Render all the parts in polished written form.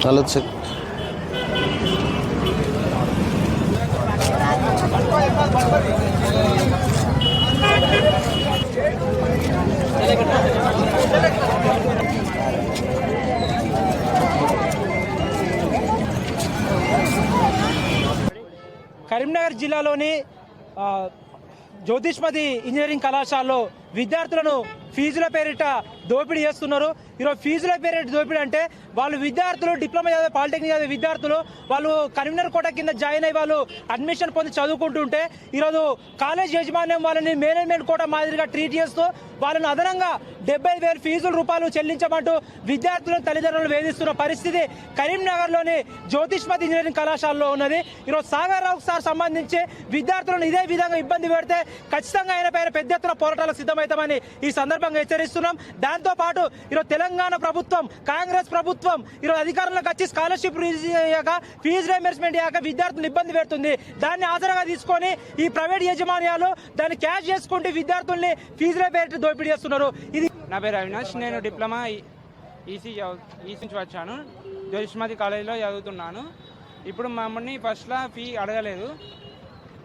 కరీంనగర్ జిల్లాలోని జ్యోతిష్మతి ఇంజనీరింగ్ కళాశాలలో విద్యార్థులను ఫీజుల పేరిట దోపిడీ చేస్తున్నారు. ఈరోజు ఫీజుల పేరిట దోపిడీ అంటే వాళ్ళు విద్యార్థులు డిప్లొమా చదివే పాలిటెక్నిక్ చదివే విద్యార్థులు వాళ్ళు కరీంనగర్ కోట కింద జాయిన్ అయ్యి వాళ్ళు అడ్మిషన్ పొంది చదువుకుంటుంటే ఈరోజు కాలేజ్ యాజమాన్యం వాళ్ళని మేనేజ్మెంట్ కోట మాదిరిగా ట్రీట్ చేస్తూ వాళ్ళను అదనంగా 70,000 ఫీజుల రూపాయలు చెల్లించమంటూ విద్యార్థులను తల్లిదండ్రులు వేధిస్తున్న పరిస్థితి కరీంనగర్లోని జ్యోతిష్మతి ఇంజనీరింగ్ కళాశాలలో ఉన్నది. ఈరోజు సాగర్ రావుకు సార్ సంబంధించి విద్యార్థులను ఇదే విధంగా ఇబ్బంది పెడితే ఖచ్చితంగా ఆయన పైన పెద్ద ఎత్తున పోరాటాలకు సిద్ధమవుతామని ఈ సందర్భంగా హెచ్చరిస్తున్నాం. దాంతో పాటు ఈరోజు తెలంగాణ ప్రభుత్వం కాంగ్రెస్ ప్రభుత్వం ఈరోజు అధికారంలోకి వచ్చి స్కాలర్షిప్ ఫీజు రియంబర్స్మెంట్ అయ్యాక విద్యార్థులు ఇబ్బంది పెడుతుంది. దాన్ని ఆధారంగా తీసుకొని ఈ ప్రైవేట్ యాజమాన్యాలు దాన్ని క్యాష్ చేసుకుంటూ విద్యార్థుల్ని ఫీజుల పేరిట దోపిడీ చేస్తున్నారు. ఇది నా పేరు అవినాష్. నేను డిప్లొమా ఈసీ నుంచి వచ్చాను. జ్యోతిష్మతి కాలేజీలో చదువుతున్నాను. ఇప్పుడు మమ్మల్ని ఫస్ట్లో ఫీ అడగలేదు,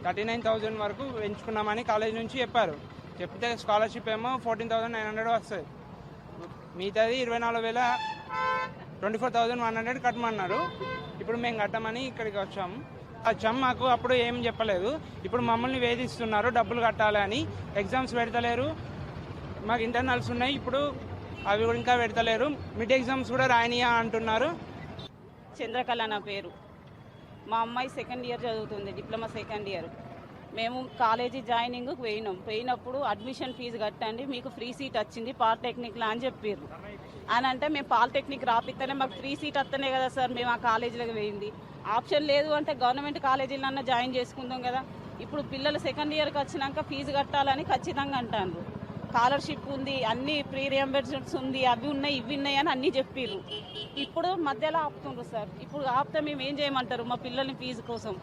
39,000 వరకు పెంచుకున్నామని కాలేజ్ నుంచి చెప్పారు. చెప్తే స్కాలర్షిప్ ఏమో 14,900 వస్తుంది, మిగతాది 24,100 కట్టమన్నారు. ఇప్పుడు మేము కట్టమని ఇక్కడికి వచ్చాము. మాకు అప్పుడు ఏం చెప్పలేదు. ఇప్పుడు మమ్మల్ని వేధిస్తున్నారు డబ్బులు కట్టాలి అని. ఎగ్జామ్స్ పెడతలేరు, మాకు ఇంటర్నల్స్ ఉన్నాయి, ఇప్పుడు అవి ఇంకా పెడతలేరు. మిడ్ ఎగ్జామ్స్ కూడా రాయనియా అంటున్నారు. చంద్రకళ నా పేరు. మా అమ్మాయి సెకండ్ ఇయర్ చదువుతుంది, డిప్లొమా సెకండ్ ఇయర్. మేము కాలేజీ జాయినింగ్కి పోయినప్పుడు అడ్మిషన్ ఫీజు కట్టండి, మీకు ఫ్రీ సీట్ వచ్చింది పాలిటెక్నిక్లో అని చెప్పారు. అని అంటే మేము పాలిటెక్నిక్ రాపిస్తేనే మాకు ఫ్రీ సీట్ వస్తేనే కదా సార్ మేము ఆ కాలేజీలోకి పోయింది. ఆప్షన్ లేదు అంటే గవర్నమెంట్ కాలేజీలన్నా జాయిన్ చేసుకుందాం కదా. ఇప్పుడు పిల్లలు సెకండ్ ఇయర్కి వచ్చినాక ఫీజు కట్టాలని ఖచ్చితంగా అంటారు. స్కాలర్షిప్ ఉంది, అన్ని ప్రీ రియంబర్స్మెంట్స్ ఉంది, అవి ఉన్నాయి ఇవి ఉన్నాయి అని అన్నీ చెప్పారు. ఇప్పుడు మధ్యలో ఆపుతుండ్రు సార్. ఇప్పుడు ఆపితే మేము ఏం చేయమంటారు? మా పిల్లల్ని ఫీజు కోసం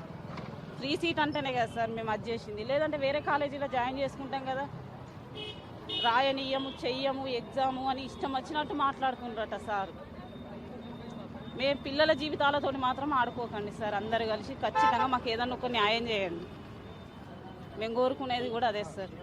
ఫ్రీ సీట్ అంటేనే కదా సార్ మేము అది చేసింది. లేదంటే వేరే కాలేజీలో జాయిన్ చేసుకుంటాం కదా. రాయనీయము చెయ్యము ఎగ్జాము అని ఇష్టం వచ్చినట్టు మాట్లాడుకుంటారట సార్. మేము పిల్లల జీవితాలతో మాత్రం ఆడుకోకండి సార్. అందరు కలిసి ఖచ్చితంగా మాకు ఏదన్నా ఒక న్యాయం చేయండి. మేము కోరుకునేది కూడా అదే సార్.